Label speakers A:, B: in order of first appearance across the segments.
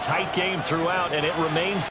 A: tight game throughout, and it remains.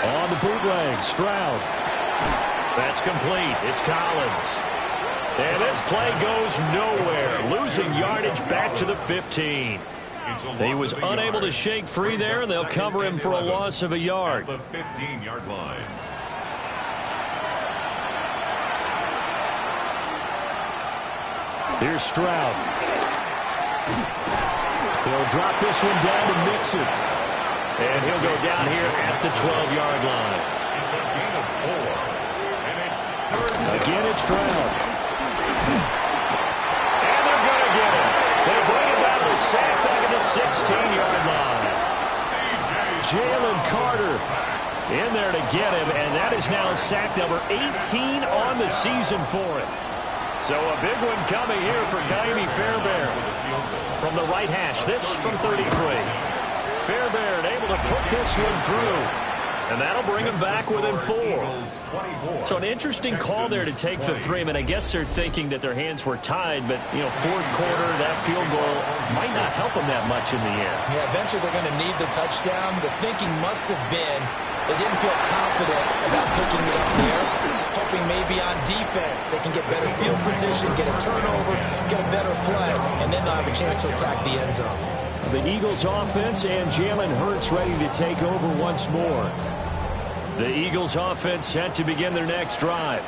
A: On the bootleg, Stroud. That's complete. It's Collins. And this play goes nowhere. Losing yardage back to the 15. He was unable to shake free there, and they'll cover him for a loss of a yard.
B: The 15-yard line.
A: Here's Stroud. He'll drop this one down to Mixon. And he'll go down here at the 12-yard line.
B: It's a gain of 4. And it's third down.
A: Again, it's Stroud. And they're going to get him. They bring him down to the sack back at the 16-yard line. Jalen Carter in there to get him, and that is now sack number 18 on the season for him. So a big one coming here for Ka'imi Fairbairn. From the right hash, this from 33. Fairbairn able to put this one through. And that'll bring him back within 4. So an interesting call there to take the 3. I mean, I guess they're thinking that their hands were tied, but, you know, fourth quarter, that field goal might not help them that much in the end.
C: Yeah, eventually they're going to need the touchdown. The thinking must have been they didn't feel confident about picking it up there, hoping maybe on defense they can get better field position, get a turnover, get a better play, and then they'll have a chance to attack the end zone.
A: The Eagles offense and Jalen Hurts ready to take over once more. The Eagles offense set to begin their next drive.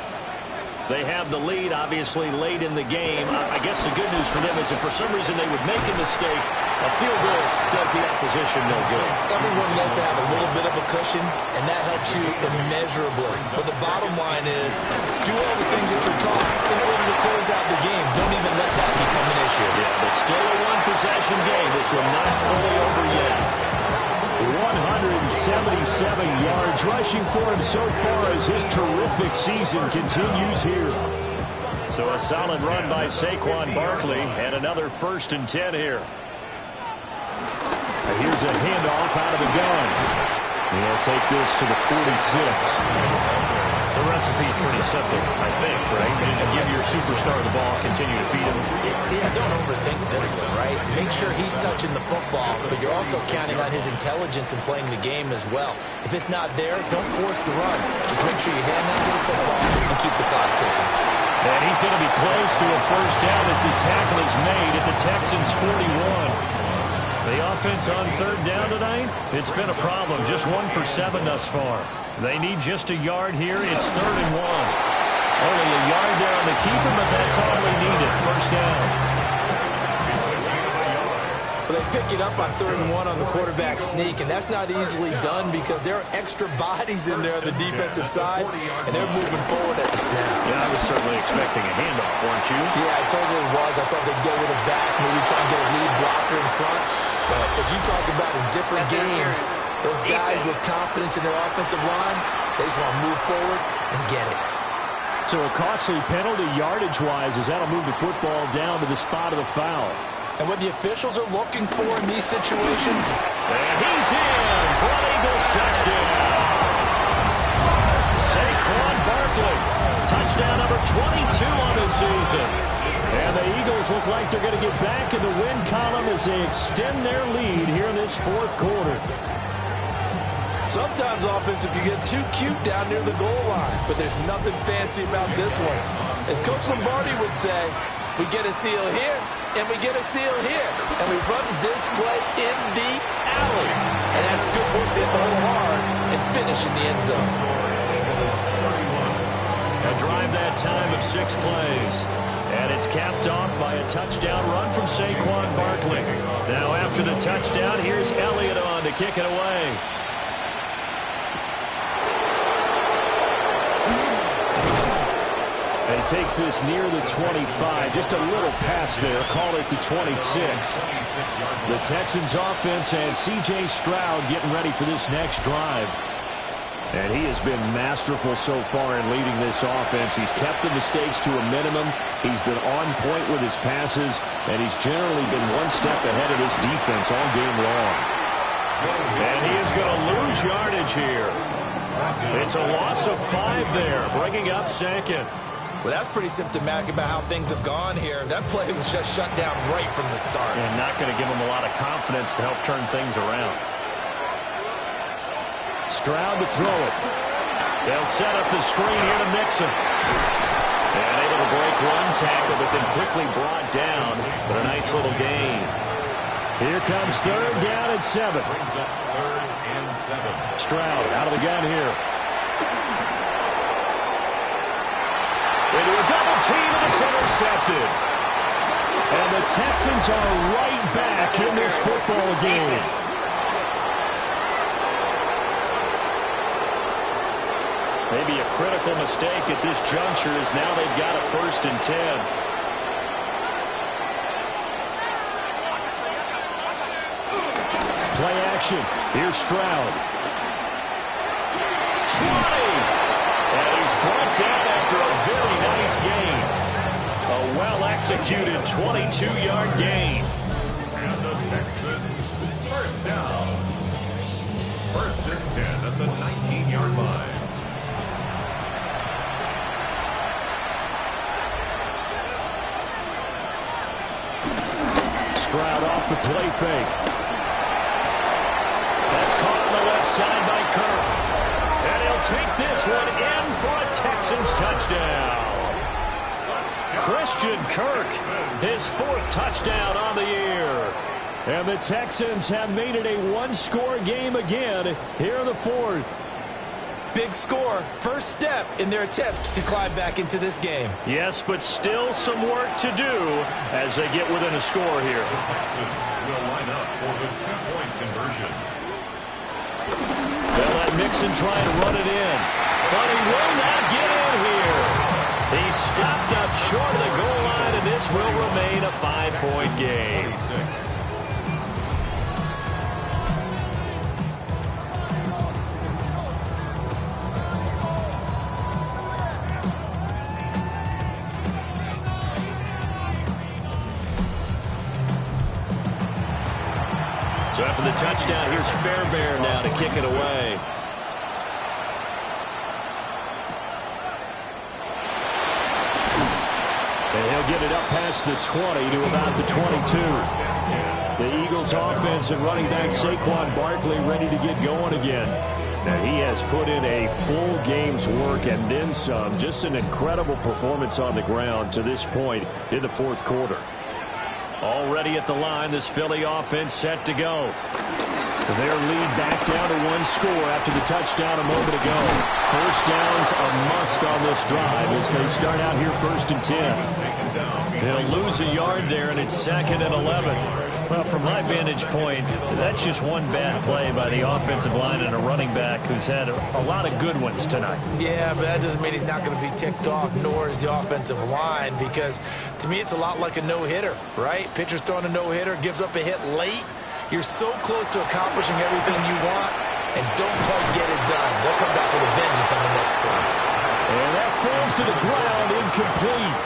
A: They have the lead, obviously, late in the game. I guess the good news for them is if for some reason they would make a mistake, a field goal does the opposition no good.
C: Everyone loves to have a little bit of a cushion, and that helps you immeasurably. But the bottom line is, do all the things that you're taught in order to close out the game. Don't even let that become an issue.
A: Yeah, but still a one-possession game. This one not fully over yet. 177 yards rushing for him so far as his terrific season continues here. So a solid run by Saquon Barkley and another 1st and 10 here. Here's a handoff out of the gun. He'll take this to the 46. The recipe's pretty simple, I think, right? You just give your superstar the ball, continue to feed him.
C: Yeah, don't overthink this one, right? Make sure he's touching the football, but you're also counting on his intelligence in playing the game as well. If it's not there, don't force the run. Just make sure you hand that to the football and keep the clock ticking.
A: And he's going to be close to a 1st down as the tackle is made at the Texans' 41. The offense on 3rd down tonight, it's been a problem. Just 1 for 7 thus far. They need just a yard here. It's 3rd and 1. Only a yard there on the keeper, but that's all they needed. 1st down.
C: Well, they pick it up on 3rd and 1 on the quarterback sneak, and that's not easily done because there are extra bodies in there on the defensive side, and they're moving forward at the snap.
A: Yeah, I was certainly expecting a handoff, weren't you?
C: Yeah, I totally was. I thought they'd go with a back, maybe try and get a lead blocker in front. But as you talk about in different games, those guys with confidence in their offensive line, they just want to move forward and get it.
A: So a costly penalty yardage-wise as that'll move the football down to the spot of the foul.
C: And what the officials are looking for in these situations.
A: And he's in for an Eagles touchdown. Saquon Barkley, touchdown number 22 on the season. And the Eagles look like they're going to get back in the win column as they extend their lead here in this 4th quarter.
D: Sometimes offense can get too cute down near the goal line, but there's nothing fancy about this one. As Coach Lombardi would say, we get a seal here, and we get a seal here, and we run this play in the alley. And that's good work. They throw hard and finish in the end zone.
A: A drive that time of 6 plays. And it's capped off by a touchdown run from Saquon Barkley. Now after the touchdown, here's Elliott on to kick it away. And he takes this near the 25. Just a little pass there. Call it the 26. The Texans offense has C.J. Stroud getting ready for this next drive. And he has been masterful so far in leading this offense. He's kept the mistakes to a minimum. He's been on point with his passes. And he's generally been one step ahead of this defense all game long. And he is going to lose yardage here. It's a loss of 5 there, bringing up second.
C: Well, that's pretty symptomatic about how things have gone here. That play was just shut down right from the start.
A: And not going to give them a lot of confidence to help turn things around. Stroud to throw it. They'll set up the screen here to Mixon. And able to break one tackle, but then quickly brought down. But a nice little gain. Here comes 3rd down and 7.
B: Brings up 3rd and 7.
A: Stroud out of the gun here. Into a double team, and it's intercepted. And the Texans are right back in this football game. Maybe a critical mistake at this juncture is now they've got a 1st and 10. Play action. Here's Stroud. 20. And he's brought down after a very nice gain. A well-executed 22-yard gain.
B: And the Texans, 1st down. 1st and 10 at the 19-yard line.
A: Stroud off the play fake. That's caught on the left side by Kirk. And he'll take this one in for a Texans touchdown. Christian Kirk, his 4th touchdown on the year. And the Texans have made it a one-score game again here in the 4th.
C: Big score. First step in their attempt to climb back into this game.
A: Yes, but still some work to do as they get within a score here.
B: The Texans will line up for the 2-point conversion.
A: They'll let Mixon try and run it in. But he will not get in here. He's stopped up short of the goal line, and this will remain a 5-point game. So after the touchdown, here's Fairbairn now to kick it away. And he'll get it up past the 20 to about the 22. The Eagles offense and running back Saquon Barkley ready to get going again. And he has put in a full game's work and then some. Just an incredible performance on the ground to this point in the 4th quarter. Already at the line, this Philly offense set to go. Their lead back down to 1 score after the touchdown a moment ago. 1st down's a must on this drive as they start out here 1st and 10. They'll lose a yard there, and it's 2nd and 11. Well, from my vantage point, that's just one bad play by the offensive line and a running back who's had a lot of good ones tonight.
C: Yeah, but that doesn't mean he's not going to be ticked off, nor is the offensive line, because to me it's a lot like a no-hitter, right? Pitcher's throwing a no-hitter, gives up a hit late. You're so close to accomplishing everything you want and don't quite get it done. They'll come back with a vengeance on the next play.
A: And that falls to the ground, incomplete.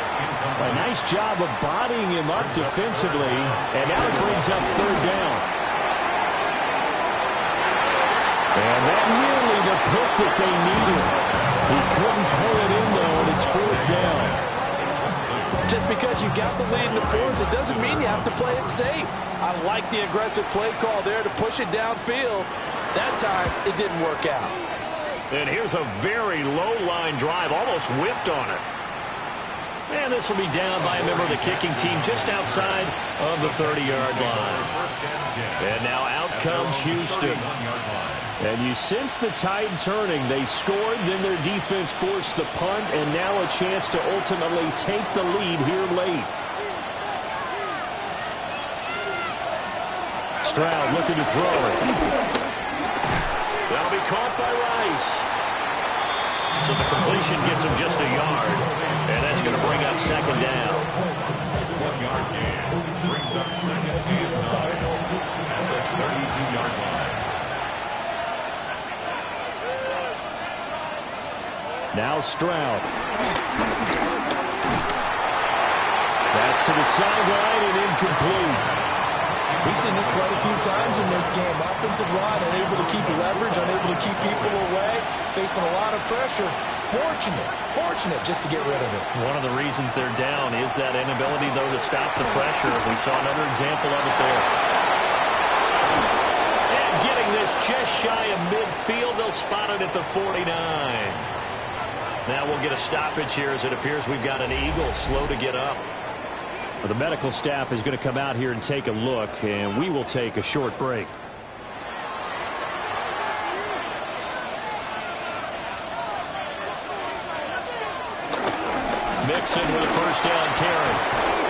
A: A nice job of bodying him up defensively, and now it brings up 3rd down. And that nearly the pick that they needed. He couldn't pull it in, though, and it's 4th down.
D: Just because you got the lead in the 4th, it doesn't mean you have to play it safe. I like the aggressive play call there to push it downfield. That time, it didn't work out.
A: And here's a very low-line drive, almost whiffed on it. And this will be down by a member of the kicking team just outside of the 30-yard line. And now out comes Houston. And you sense the tide turning. They scored, then their defense forced the punt, and now a chance to ultimately take the lead here late. Stroud looking to throw it. That'll be caught by Rice. So the completion gets him just a yard, and that's going to bring up second down.
B: 1 yard gain brings up second and 9 at the 32-yard line.
A: Now Stroud. That's to the sideline and incomplete.
C: We've seen this quite a few times in this game. Offensive line unable to keep leverage, unable to keep people away, facing a lot of pressure. Fortunate just to get rid of it.
A: One of the reasons they're down is that inability, though, to stop the pressure. We saw another example of it there. And getting this just shy of midfield, they'll spot it at the 49. Now we'll get a stoppage here as it appears we've got an Eagle slow to get up. The medical staff is going to come out here and take a look, and we will take a short break. Mixon with a first down carry.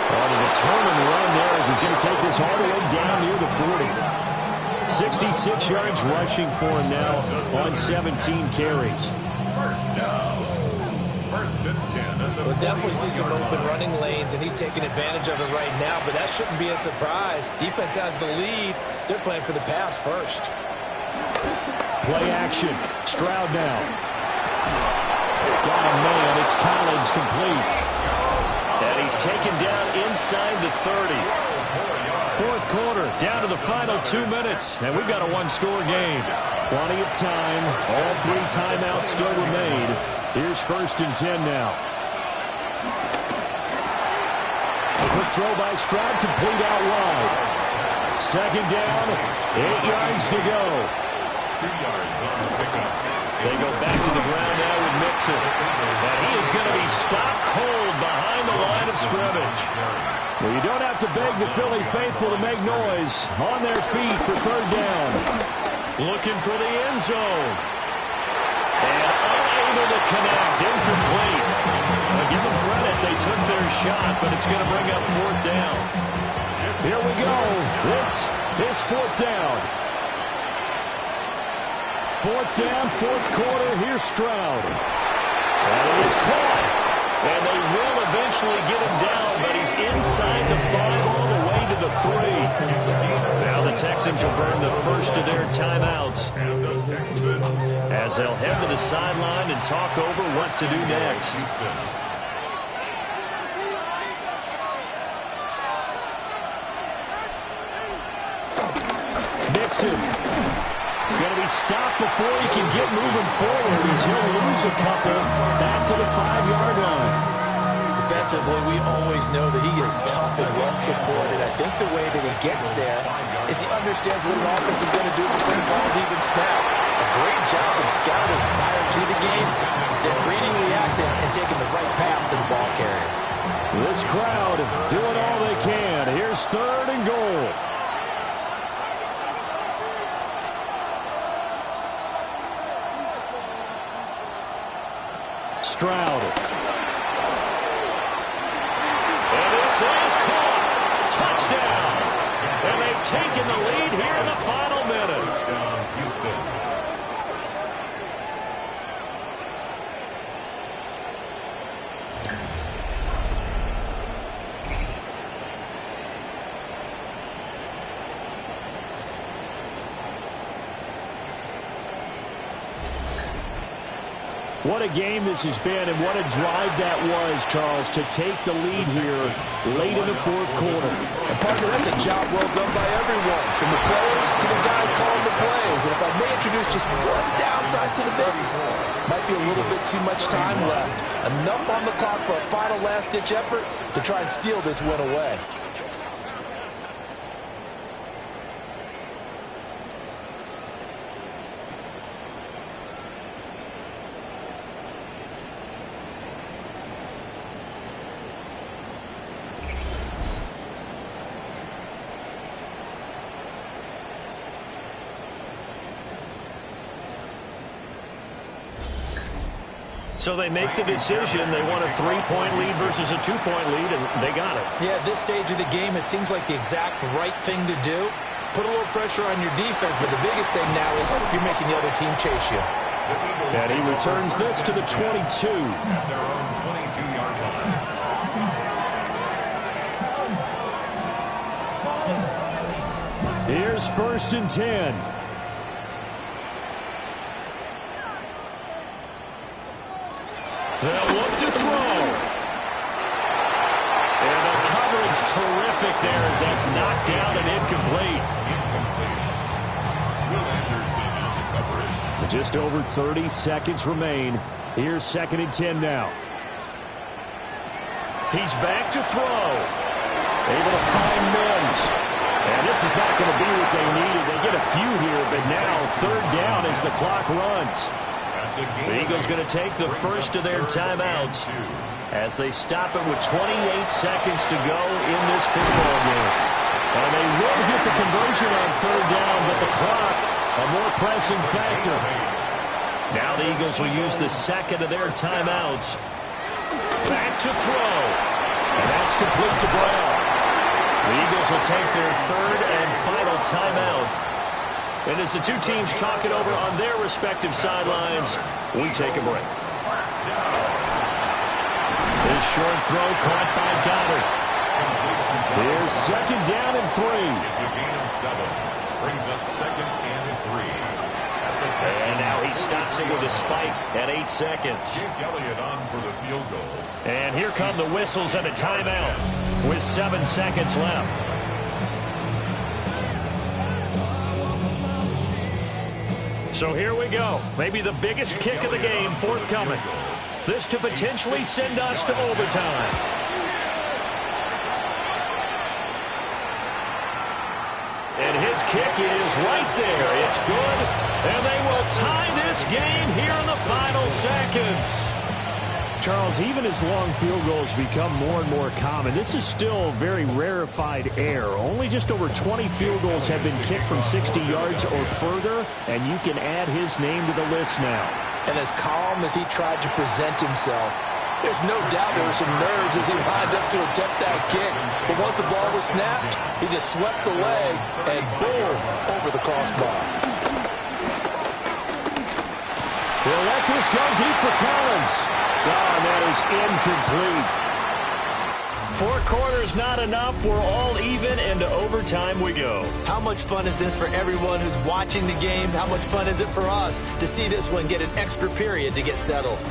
A: On a determined run there as he's going to take this all the way down near the 40. 66 yards rushing for him now on 17 carries.
B: First down. First and 10.
C: We'll definitely see some open running lanes, and he's taking advantage of it right now, but that shouldn't be a surprise. Defense has the lead. They're playing for the pass first.
A: Play action. Stroud now. Got a man. It's Collins complete. And he's taken down inside the 30. Fourth quarter, down to the final 2 minutes, and we've got a one-score game. Plenty of time. All 3 timeouts still remain. Here's first and 10 now. Quick throw by Stroud, complete out wide. Second down, 8 yards to go.
B: 2 yards on the pickup.
A: They go back to the ground now with Mixon. And he is going to be stopped cold behind the line of scrimmage. Well, you don't have to beg the Philly faithful to make noise. On their feet for third down. Looking for the end zone. And unable to connect. Incomplete. Well, give them credit. They took their shot, but it's going to bring up fourth down. Here we go. This is fourth down. Fourth down, fourth quarter. Here's Stroud. And it is caught. And they will eventually get him down, but he's inside the 5 all the way to the 3. Now the Texans will burn the first of their timeouts as they'll head to the sideline and talk over what to do next. Mixon. Going to be stopped before he can get moving forward as he'll lose a couple back to the 5-yard line.
C: Defensively, we always know that he is tough and run-supported. I think the way that he gets there is he understands what an offense is going to do before the ball's even snapped. A great job of scouting prior to the game, then reading, reacting, and taking the right path to the ball carrier.
A: This crowd doing all they can. Here's third and goal. Stroud. And this is caught. Touchdown. And they've taken the lead here in the final minute.
B: Touchdown, Houston.
A: What a game this has been, and what a drive that was, Charles, to take the lead here late in the fourth quarter.
D: And, partner, that's a job well done by everyone, from the players to the guys calling the plays. And if I may introduce just one downside to the mix, might be a little bit too much time left. Enough on the clock for a final last-ditch effort to try and steal this win away.
A: So they make the decision. They want a 3-point lead versus a 2-point lead, and they got it.
C: Yeah, at this stage of the game, it seems like the exact right thing to do. Put a little pressure on your defense, but the biggest thing now is you're making the other team chase you.
A: And he returns this to the 22.
B: At their own 22-yard line.
A: Here's 1st and 10. They'll look to throw. And the coverage terrific there as that's knocked down and incomplete.
B: Will Anderson on the coverage.
A: Just over 30 seconds remain. Here's 2nd and 10 now. He's back to throw. Able to find Mims. And this is not going to be what they needed. They get a few here, but now 3rd down as the clock runs. The Eagles going to take the first of their timeouts as they stop it with 28 seconds to go in this football game. And they will get the conversion on 3rd down, but the clock, a more pressing factor. Now the Eagles will use the second of their timeouts. Back to throw. And that's complete to Brown. The Eagles will take their 3rd and final timeout. And as the two teams talk it over on their respective sidelines, we take a break. This short throw caught by Goddard. Here's 2nd down and 3.
B: It's a gain of 7. Brings up 2nd and 3.
A: And now he stops it with a spike at 8 seconds.
B: Jake Elliott on for the field goal.
A: And here come the whistles and a timeout with 7 seconds left. So here we go. Maybe the biggest kick of the game forthcoming. This to potentially send us to overtime. And his kick is right there. It's good. And they will tie this game here in the final seconds. Charles, even as long field goals become more and more common, this is still very rarefied air. Only just over 20 field goals have been kicked from 60 yards or further, and you can add his name to the list now.
C: And as calm as he tried to present himself, there's no doubt there were some nerves as he lined up to attempt that kick. But once the ball was snapped, he just swept the leg and boom, over the crossbar.
A: He'll let this go deep for Collins. Oh, that is incomplete. 4 quarters not enough. We're all even, and to overtime we go.
C: How much fun is this for everyone who's watching the game? How much fun is it for us to see this one get an extra period to get settled?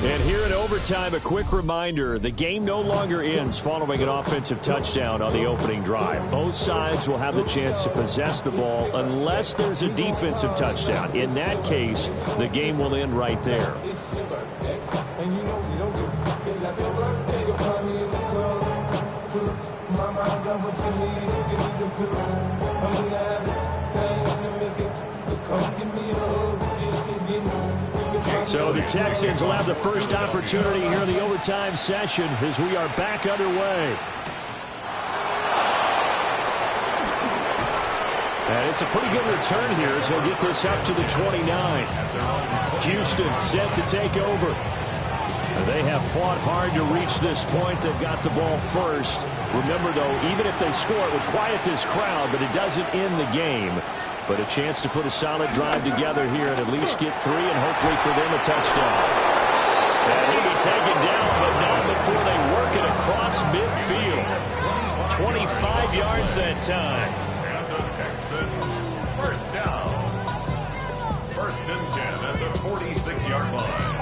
A: And here in overtime, a quick reminder, the game no longer ends following an offensive touchdown on the opening drive. Both sides will have the chance to possess the ball unless there's a defensive touchdown. In that case, the game will end right there. So the Texans will have the first opportunity here in the overtime session as we are back underway. And it's a pretty good return here as they'll get this up to the 29. Houston set to take over. They have fought hard to reach this point. They've got the ball first. Remember, though, even if they score, it would quiet this crowd, but it doesn't end the game. But a chance to put a solid drive together here and at least get 3 and hopefully for them a touchdown. And he'll be taken down, but not before they work it across midfield. 25 yards that time.
B: And the Texans, first down. 1st and 10 at the 46-yard line.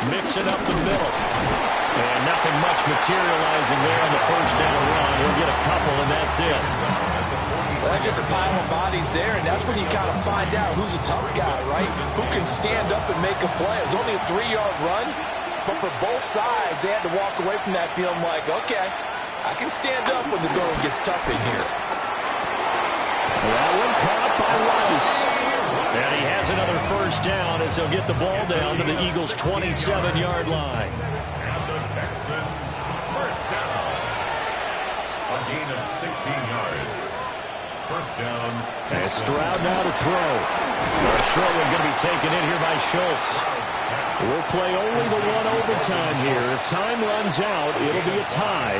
A: Mixing up the middle. And nothing much materializing there on the first down run. He'll get a couple, and that's it.
C: Well, that's just a pile of bodies there, and that's when you kind of find out who's a tough guy, right? Who can stand up and make a play. It's only a 3-yard run, but for both sides, they had to walk away from that feeling like, okay, I can stand up when the going gets tough in here.
A: That one caught by Rice. And he has another first down as he'll get the ball down to the Eagles' 27-yard line.
B: And the Texans, first down. A gain of 16 yards. First down.
A: And Stroud now to throw. A short one going to be taken in here by Schultz. We'll play only the one overtime here. If time runs out, it'll be a tie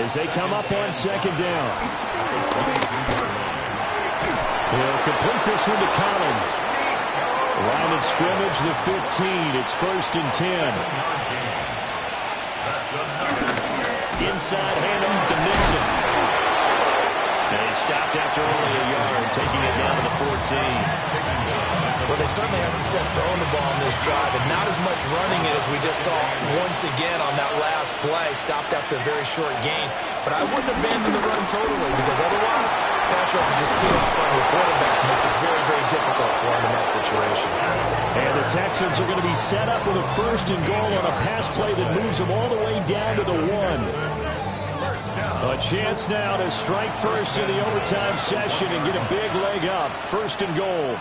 A: as they come up on second down. He'll complete this one to Collins. Line of scrimmage, the 15. It's 1st and 10. Inside handoff to Nixon. And he stopped after only a yard, taking it down to the 14.
C: Well, they certainly had success throwing the ball in this drive, and not as much running it as we just saw once again on that last play. Stopped after a very short gain. But I wouldn't abandon the run totally, because otherwise, pass rush is just too off on your quarterback. It makes it very, very difficult for him in that situation.
A: And the Texans are going to be set up with a 1st and goal on a pass play that moves them all the way down to the 1. A chance now to strike first in the overtime session and get a big leg up. 1st and goal.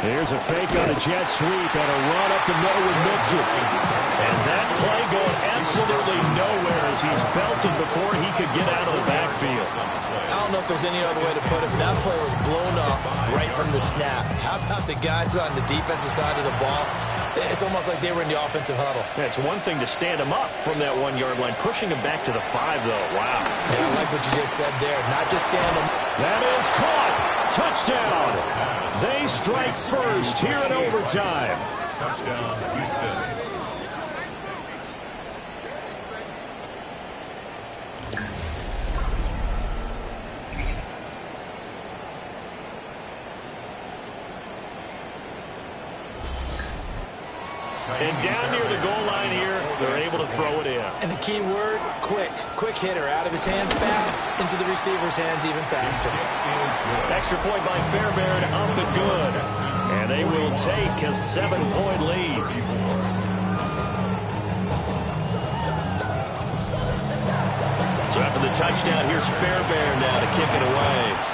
A: Here's a fake on a jet sweep and a run up the middle with Mixon. And that play going absolutely nowhere as he's belted before he could get out of the backfield.
C: I don't know if there's any other way to put it. That play was blown up right from the snap. How about the guys on the defensive side of the ball? It's almost like they were in the offensive huddle.
A: Yeah, it's one thing to stand him up from that 1-yard line. Pushing him back to the 5, though. Wow.
C: Yeah, I like what you just said there. Not just stand him.
A: That is caught. Touchdown. They strike first here in overtime.
B: Touchdown, Houston.
A: And down near the goal line here, they're able to throw it in.
C: And the key word, quick. Quick hitter. Out of his hands fast, into the receiver's hands even faster.
A: Extra point by Fairbairn up and good. And they will take a 7-point lead. So after the touchdown, here's Fairbairn now to kick it away.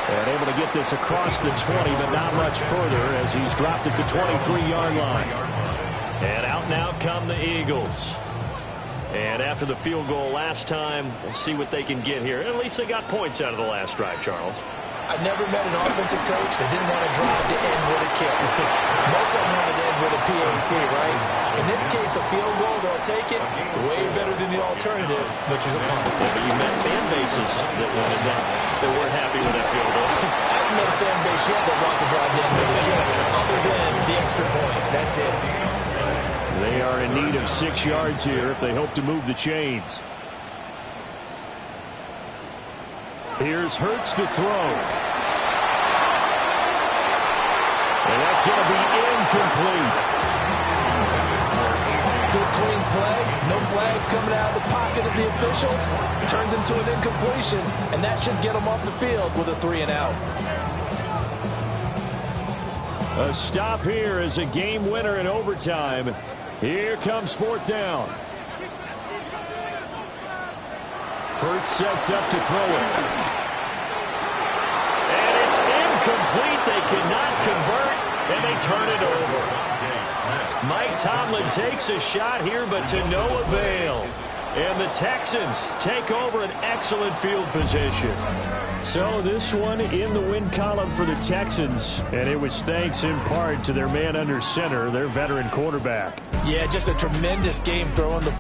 A: And able to get this across the 20, but not much further as he's dropped it to 23-yard line. And out now come the Eagles. And after the field goal last time, we'll see what they can get here. At least they got points out of the last drive, Charles.
C: I've never met an offensive coach that didn't want to drive to end with a kick. Most of them wanted to end with a PAT, right? In this case, a field goal, they'll take it. Way better than the alternative, which is a punt.
A: Yeah, but you met fan bases that weren't happy with that field goal.
C: I haven't met a fan base yet that wants to drive to end with a kick, other than the extra point. That's it.
A: They are in need of 6 yards here if they hope to move the chains. Here's Hurts to throw. And that's going to be incomplete.
D: Good clean play. No flags coming out of the pocket of the officials. Turns into an incompletion, and that should get them off the field with a 3-and-out.
A: A stop here is a game winner in overtime. Here comes 4th down. Hurts sets up to throw it. And it's incomplete. They cannot convert, and they turn it over. Mike Tomlin takes a shot here, but to no avail. And the Texans take over an excellent field position. So this one in the win column for the Texans, and it was thanks in part to their man under center, their veteran quarterback.
C: Yeah, just a tremendous game throwing the